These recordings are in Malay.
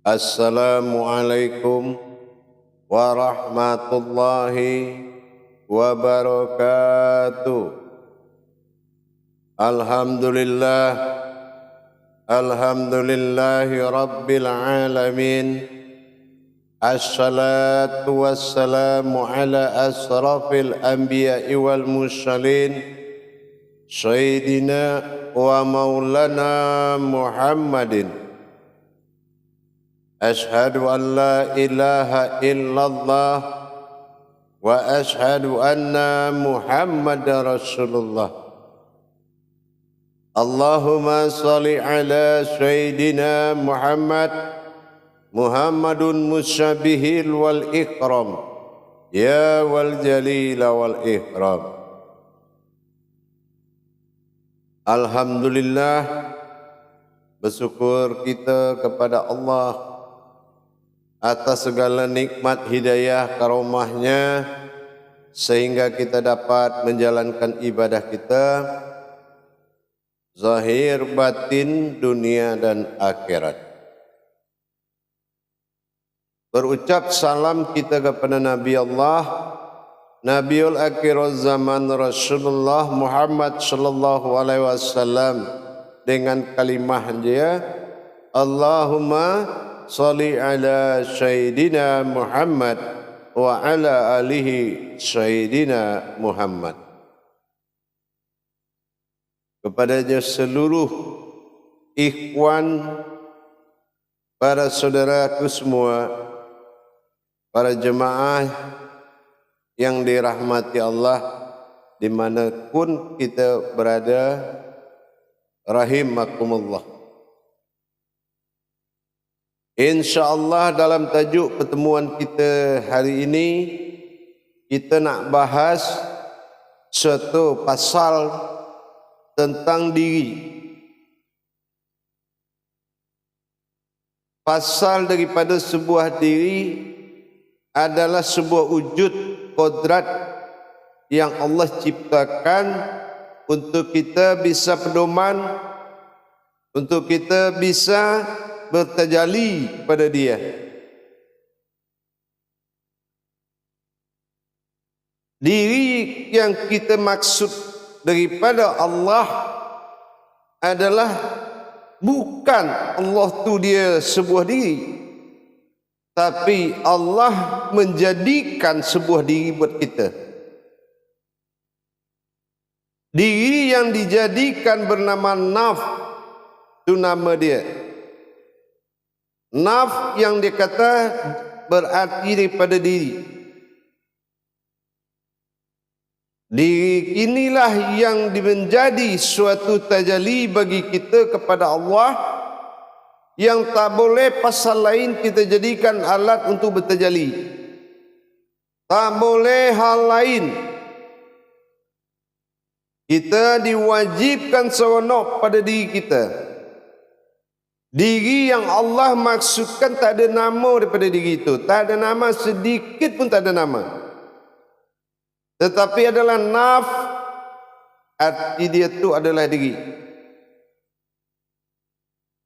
Assalamualaikum warahmatullahi wabarakatuh. Alhamdulillahi rabbil alamin. Assalatu wassalamu ala asrafil anbiya'i wal mursalin Sayyidina wa maulana Muhammadin. Ashhadu an la ilaha illallah wa ashhadu anna Muhammadar Rasulullah. Allahumma salli ala Sayyidina Muhammadun musyabihil wal ikram ya wal jalila wal ihram. Alhamdulillah, bersyukur kita kepada Allah atas segala nikmat hidayah karomahnya sehingga kita dapat menjalankan ibadah kita zahir batin dunia dan akhirat. Berucap salam kita kepada Nabi Allah, Nabiul Akhir Zaman Rasulullah Muhammad sallallahu alaihi wasallam dengan kalimah dia, Allahumma salli ala Sayyidina Muhammad wa ala alihi Sayyidina Muhammad. Kepadanya seluruh ikhwan, para saudaraku semua, para jemaah yang dirahmati Allah dimanapun kita berada, rahimakumullah. InsyaAllah dalam tajuk pertemuan kita hari ini, kita nak bahas suatu pasal tentang diri. Pasal daripada sebuah diri adalah sebuah wujud kodrat yang Allah ciptakan untuk kita bisa pedoman, untuk kita bisa bertajalli pada dia. Diri yang kita maksud daripada Allah adalah bukan Allah tu dia sebuah diri, tapi Allah menjadikan sebuah diri buat kita. Diri yang dijadikan bernama naf, itu nama dia. Naf yang dia kata berarti daripada diri. Diri inilah yang menjadi suatu tajalli bagi kita kepada Allah, yang tak boleh pasal lain kita jadikan alat untuk bertajalli. Tak boleh hal lain. Kita diwajibkan seronok pada diri kita. Diri yang Allah maksudkan tak ada nama daripada diri itu. Tak ada nama, sedikit pun tak ada nama. Tetapi adalah naf, arti dia itu adalah diri.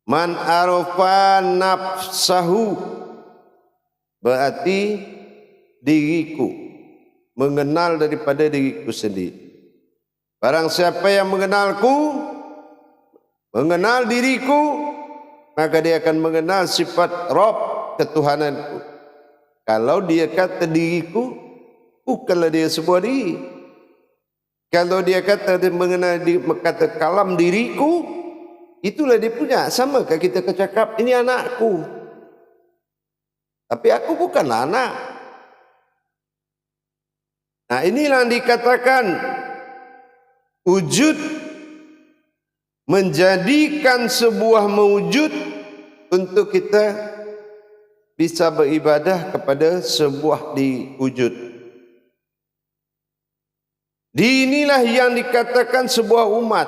Man arafa nafsahu, berarti diriku, mengenal daripada diriku sendiri. Barang siapa yang mengenalku, mengenal diriku, maka dia akan mengenal sifat Rabb, ketuhananku. Kalau dia kata diriku, bukanlah dia sebuah diri. Kalau dia kata dia mengenal kata kalam diriku, itulah dia punya. Samakah kita cakap ini anakku, tapi aku bukanlah anak. Nah, inilah yang dikatakan wujud, menjadikan sebuah mewujud untuk kita bisa beribadah kepada sebuah wujud. Inilah yang dikatakan sebuah umat,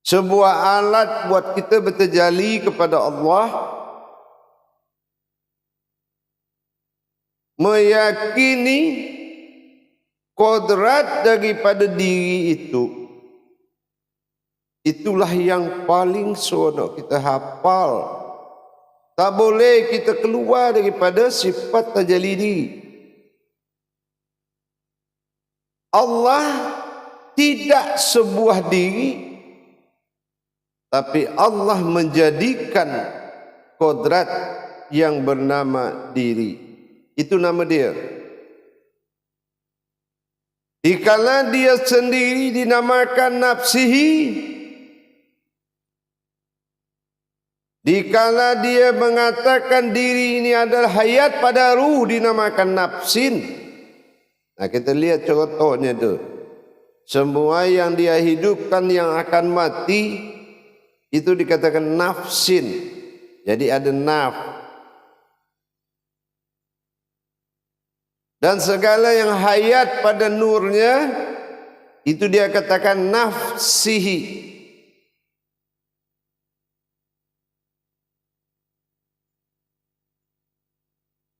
sebuah alat buat kita bertajalli kepada Allah, meyakini kodrat daripada diri itu. Itulah yang paling seronok kita hafal. Tak boleh kita keluar daripada sifat tajalli diri. Allah tidak sebuah diri, tapi Allah menjadikan kodrat yang bernama diri. Itu nama dia. Dikala dia sendiri dinamakan nafsihi, dikala dia mengatakan diri ini adalah hayat pada ruh dinamakan nafsin. Nah, kita lihat contohnya tu. Semua yang dia hidupkan yang akan mati itu dikatakan nafsin. Jadi ada naf. Dan segala yang hayat pada nurnya itu dia katakan nafsihi.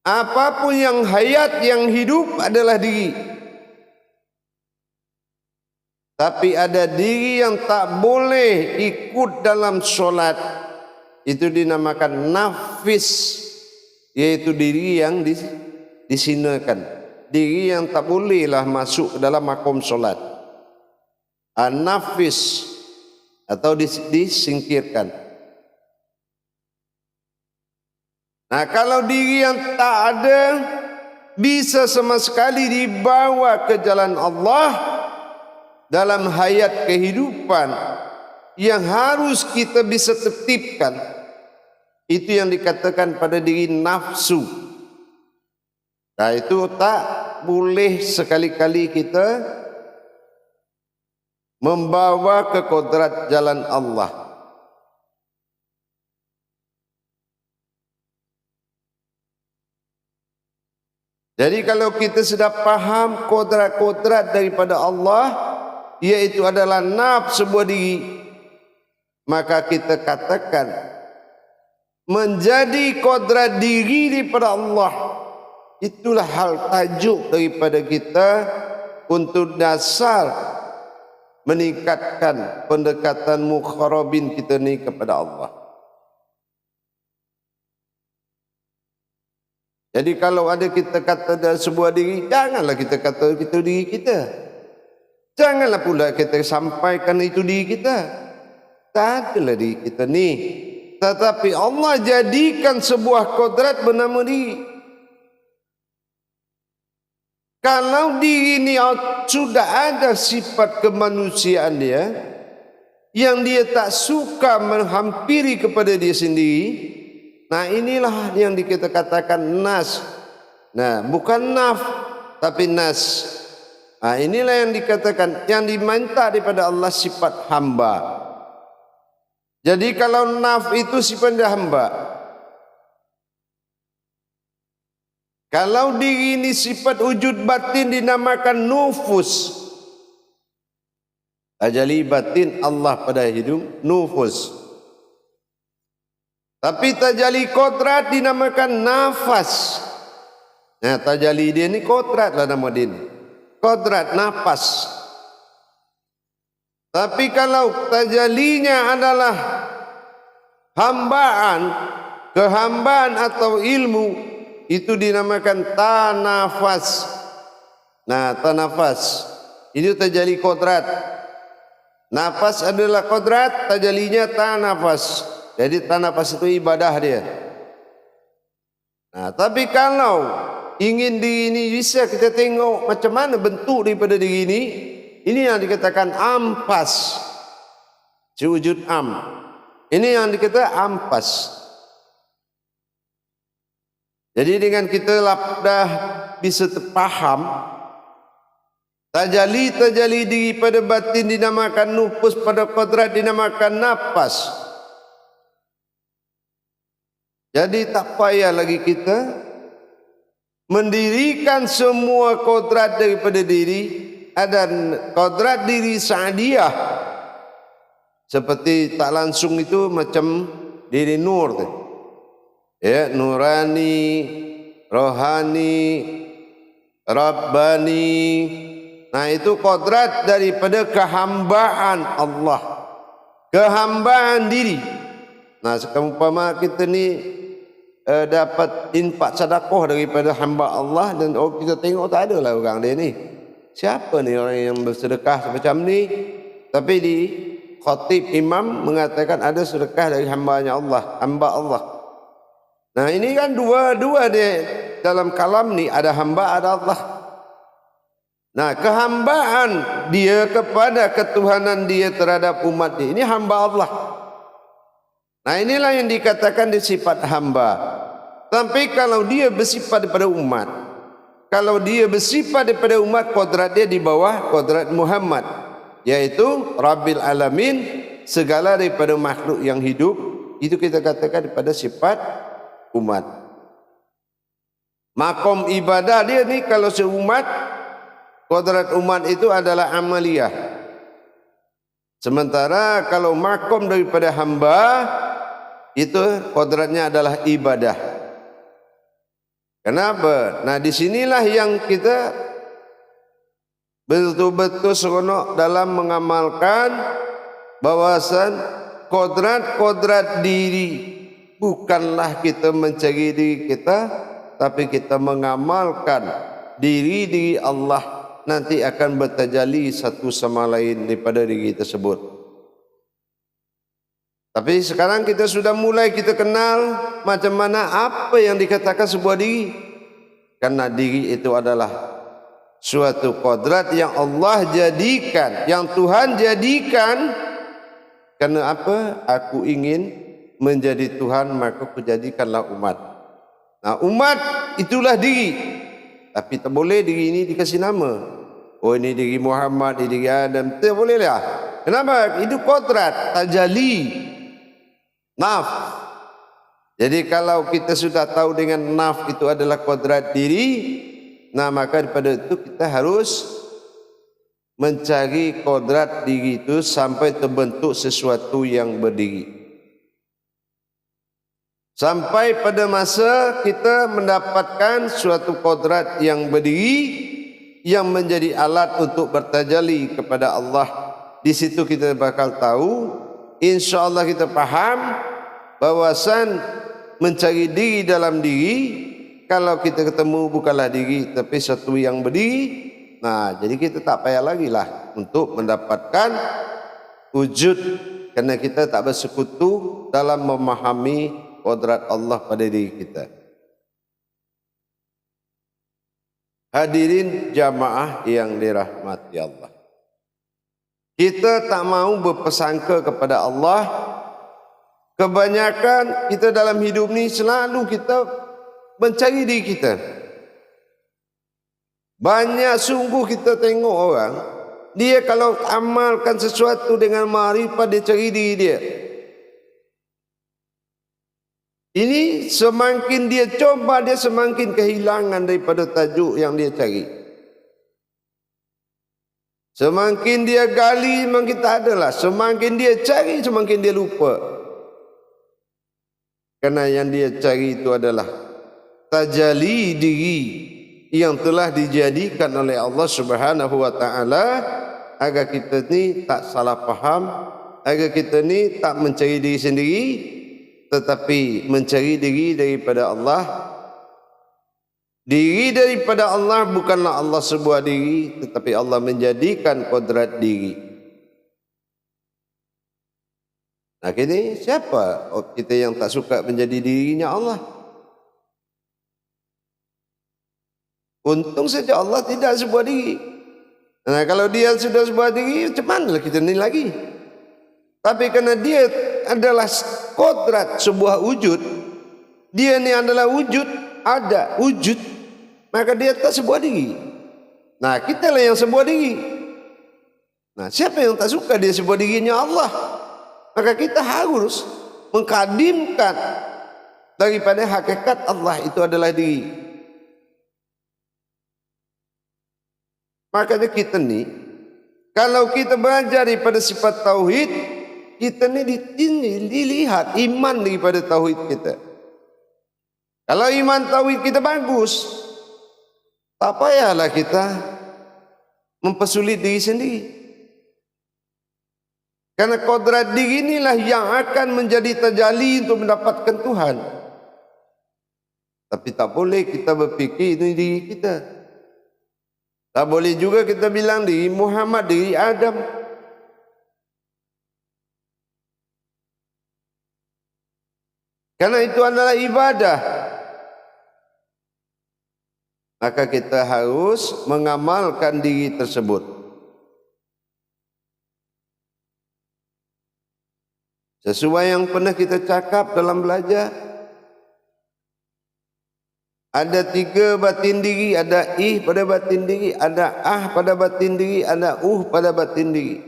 Apapun yang hayat, yang hidup adalah diri. Tapi ada diri yang tak boleh ikut dalam solat. Itu dinamakan nafis. Yaitu diri yang disinakan. Diri yang tak bolehlah masuk dalam makom solat. Nafis. Atau disingkirkan. Nah, kalau diri yang tak ada bisa sama sekali dibawa ke jalan Allah dalam hayat kehidupan yang harus kita bisa tertibkan, itu yang dikatakan pada diri nafsu. Nah, itu tak boleh sekali-kali kita membawa ke kodrat jalan Allah. Jadi kalau kita sudah paham kodrat-kodrat daripada Allah, iaitu adalah nafs sebuah diri, maka kita katakan menjadi kodrat diri daripada Allah. Itulah hal tajuk daripada kita untuk dasar meningkatkan pendekatan mukharabin kita ni kepada Allah. Jadi kalau ada kita kata dalam sebuah diri, janganlah kita kata itu diri kita. Janganlah pula kita sampaikan itu diri kita. Tak adalah diri kita ni. Tetapi Allah jadikan sebuah kodrat bernama diri. Kalau diri ini sudah ada sifat kemanusiaan dia, yang dia tak suka menghampiri kepada dia sendiri, nah inilah yang kita katakan nas. Nah, bukan naf, tapi nas. Nah, inilah yang dikatakan, yang diminta daripada Allah sifat hamba. Jadi kalau naf itu sifat hamba. Kalau diri ini sifat wujud batin dinamakan nufus. Ajali batin Allah pada hidup nufus. Tapi tajali kodrat dinamakan nafas. Nah, tajali dia ni kodrat lah nama dia ni. Kodrat nafas. Tapi kalau tajalinya adalah hambaan, kehambaan atau ilmu, itu dinamakan tanafas. Nah, tanafas itu tajali kodrat. Nafas adalah kodrat, tajalinya tanafas. Jadi tanafas itu ibadah dia. Nah, tapi kalau ingin diri ini bisa kita tengok macam mana bentuk daripada diri ini yang dikatakan ampas. Wujud am. Ini yang dikatakan ampas. Jadi dengan kita dah bisa terpaham, tajali diri pada batin dinamakan nufus, pada kodrat dinamakan nafas. Jadi tak payah lagi kita mendirikan semua kodrat daripada diri. Ada kodrat diri sa'adiyah, seperti tak langsung itu macam diri nur tu. Ya, nurani, rohani, rabbani. Nah, itu kodrat daripada kehambaan Allah, kehambaan diri. Nah, seumpama kita ni dapat infak sedekah daripada hamba Allah, dan kita tengok tak ada lah orang dia ni. Siapa ni orang yang bersedekah macam ni? Tapi di khatib imam mengatakan ada sedekah dari hamba Allah. Nah ini kan dua dia dalam kalam ni, ada hamba ada Allah. Nah kehambaan dia kepada ketuhanan dia terhadap umat dia, ini hamba Allah. Nah inilah yang dikatakan di sifat hamba. Tapi kalau dia bersifat daripada umat, kalau dia bersifat daripada umat, kodrat dia di bawah kodrat Muhammad, yaitu Rabbil Alamin, segala daripada makhluk yang hidup, itu kita katakan daripada sifat umat. Makom ibadah dia ni kalau seumat, kodrat umat itu adalah amaliyah. Sementara kalau makom daripada hamba, itu kodratnya adalah ibadah. Kenapa? Nah disinilah yang kita betul-betul seronok dalam mengamalkan bahawasan kodrat diri bukanlah kita mencari diri kita, tapi kita mengamalkan diri Allah, nanti akan bertajalli satu sama lain daripada diri tersebut. Tapi sekarang kita sudah mulai kita kenal macam mana apa yang dikatakan sebuah diri. Karena diri itu adalah suatu kodrat yang Allah jadikan, yang Tuhan jadikan. Karena apa? Aku ingin menjadi Tuhan, maka aku jadikanlah umat. Nah umat itulah diri. Tapi tak boleh diri ini dikasih nama. Oh ini diri Muhammad, ini diri Adam. Tak boleh lah. Kenapa? Itu kodrat, tajalli, naf. Jadi kalau kita sudah tahu dengan naf itu adalah kodrat diri, nah maka daripada itu kita harus mencari kodrat diri itu sampai terbentuk sesuatu yang berdiri. Sampai pada masa kita mendapatkan suatu kodrat yang berdiri, yang menjadi alat untuk bertajalli kepada Allah. Di situ kita bakal tahu, insya-Allah kita faham bahawasan mencari diri dalam diri, kalau kita ketemu bukanlah diri tapi satu yang berdiri. Nah, jadi kita tak payah lagi lah untuk mendapatkan wujud, kerana kita tak bersekutu dalam memahami kodrat Allah pada diri kita. Hadirin jamaah yang dirahmati Allah, kita tak mau berpersangka kepada Allah. Kebanyakan kita dalam hidup ni selalu kita mencari diri kita. Banyak sungguh kita tengok orang, dia kalau amalkan sesuatu dengan ma'rifat, dia cari diri dia. Ini semakin dia coba, dia semakin kehilangan daripada tajuk yang dia cari. Semakin dia gali, semakin tak adalah. Semakin dia cari, semakin dia lupa. Kerana yang dia cari itu adalah tajalli diri yang telah dijadikan oleh Allah Subhanahu wa taala, agar kita ni tak salah faham, agar kita ni tak mencari diri sendiri, tetapi mencari diri daripada Allah. Diri daripada Allah bukanlah Allah sebuah diri, tetapi Allah menjadikan kodrat diri. Nah kini siapa kita yang tak suka menjadi dirinya Allah? Untung saja Allah tidak sebuah diri. Nah kalau dia sudah sebuah diri, macam mana kita ni lagi? Tapi kerana dia adalah kodrat sebuah wujud, dia ni adalah wujud, ada wujud, maka dia tak sebuah diri. Nah kita lah yang sebuah diri. Nah siapa yang tak suka dia sebuah dirinya Allah? Maka kita harus mengkadimkan daripada hakikat Allah itu adalah diri. Makanya kita ni, kalau kita belajar daripada sifat tauhid, kita ni dilihat iman daripada tauhid kita. Kalau iman tauhid kita bagus, tak payahlah kita mempersulit diri sendiri. Karena kodrat diri inilah yang akan menjadi tajalli untuk mendapatkan Tuhan. Tapi tak boleh kita berfikir ini diri kita. Tak boleh juga kita bilang diri Muhammad, diri Adam. Karena itu adalah ibadah. Maka kita harus mengamalkan diri tersebut. Sesuai yang pernah kita cakap dalam belajar. Ada 3 batin diri, ada ih pada batin diri, ada ah pada batin diri, ada pada batin diri.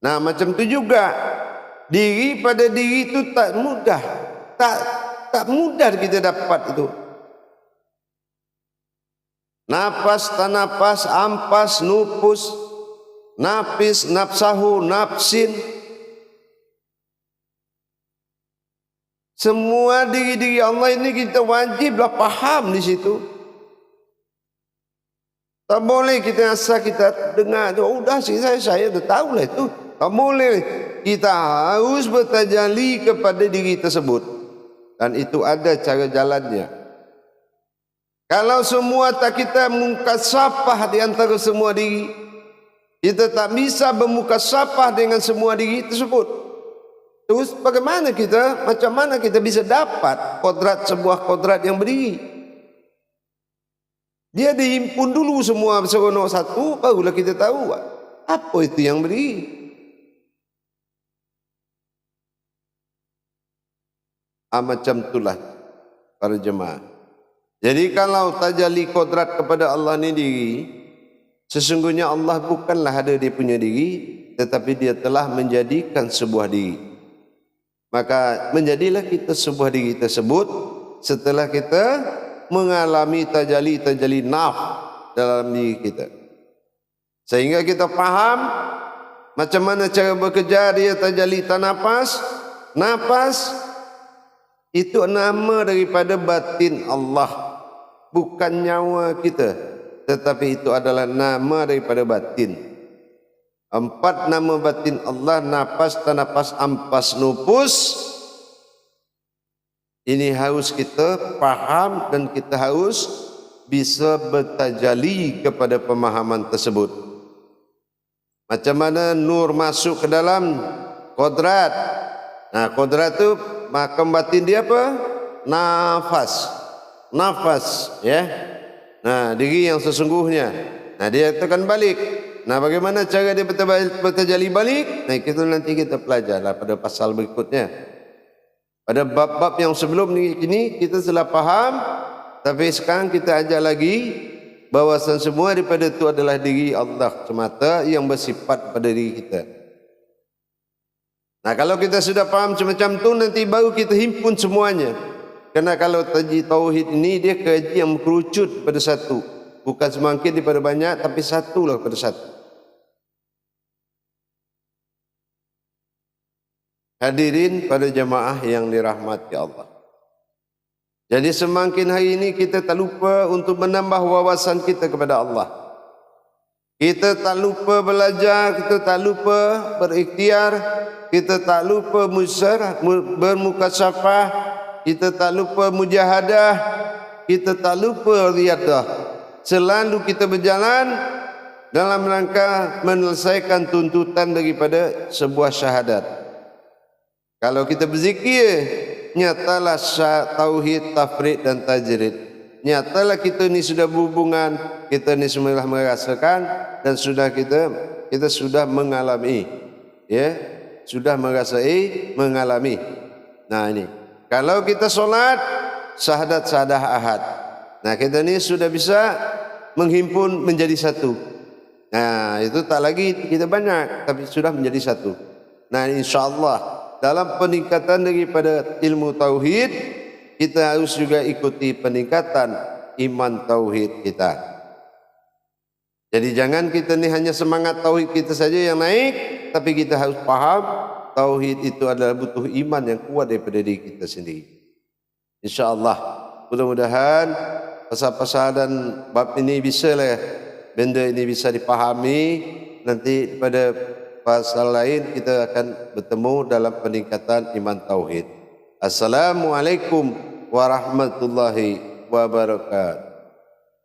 Nah, macam tu juga. Diri pada diri itu tak mudah. Tak mudah kita dapat itu. Napas, tanapas, ampas, nupus, napis, napsahu, napsin. Semua diri-diri Allah ini kita wajiblah faham di situ. Tak boleh kita asal kita dengar tu, udah saya dah tahu lah itu. Tak boleh. Kita harus bertajalli kepada diri tersebut. Dan itu ada cara jalannya. Kalau semua tak kita mukasafah di antara semua diri, kita tak bisa bermukasafah dengan semua diri tersebut. Terus bagaimana kita, macam mana kita bisa dapat sebuah kodrat yang berdiri? Dia dihimpun dulu semua seronok satu, barulah kita tahu apa itu yang berdiri. Macam itulah para jemaah. Jadi kalau tajalli kodrat kepada Allah ni diri, sesungguhnya Allah bukanlah ada dia punya diri, tetapi dia telah menjadikan sebuah diri. Maka menjadilah kita sebuah diri tersebut setelah kita mengalami tajalli naf dalam diri kita. Sehingga kita faham macam mana cara bekerja dia tajalli tanapas. Nafas itu nama daripada batin Allah, bukan nyawa kita, tetapi itu adalah nama daripada batin. 4 nama batin Allah, nafas, tanapas, ampas, nupus. Ini harus kita faham dan kita harus bisa bertajalli kepada pemahaman tersebut. Macam mana nur masuk ke dalam kodrat. Nah, kodrat tu makam batin dia apa? Nafas. Nafas, ya. Nah, diri yang sesungguhnya. Nah, dia akan balik. Nah, bagaimana cara dia bertajalli balik? Nah, itu nanti kita pelajari pada pasal berikutnya. Pada bab-bab yang sebelum ini kita telah faham, tapi sekarang kita ajar lagi bahawasan semua daripada itu adalah diri Allah semata yang bersifat pada diri kita. Nah, kalau kita sudah faham macam tu, nanti baru kita himpun semuanya. Kerana kalau taji tauhid ini dia kaji yang mengerucut pada satu, bukan semakin daripada banyak, tapi satulah pada satu. Hadirin pada jemaah yang dirahmati Allah. Jadi semakin hari ini kita tak lupa untuk menambah wawasan kita kepada Allah. Kita tak lupa belajar, kita tak lupa berikhtiar, kita tak lupa bermukasafah, kita tak lupa mujahadah, kita tak lupa riadah. Selalu kita berjalan dalam rangka menyelesaikan tuntutan daripada sebuah syahadat. Kalau kita berzikir, nyatalah tauhid, tafrid dan tajrid. Nyatalah kita ni sudah berhubungan, kita ni semula merasakan dan sudah kita sudah mengalami, ya, sudah merasai, mengalami. Nah ini, kalau kita solat, syahadat ahad. Nah kita ni sudah bisa menghimpun menjadi satu. Nah itu tak lagi kita banyak, tapi sudah menjadi satu. Nah insyaAllah dalam peningkatan daripada ilmu tauhid, kita harus juga ikuti peningkatan iman tauhid kita. Jadi jangan kita ni hanya semangat tauhid kita saja yang naik, tapi kita harus faham tauhid itu adalah butuh iman yang kuat daripada diri kita sendiri. InsyaAllah, mudah-mudahan pasal-pasal dan bab ini bisa lah, benda ini bisa dipahami. Nanti pada pasal lain kita akan bertemu dalam peningkatan iman tauhid. Assalamualaikum warahmatullahi wabarakatuh.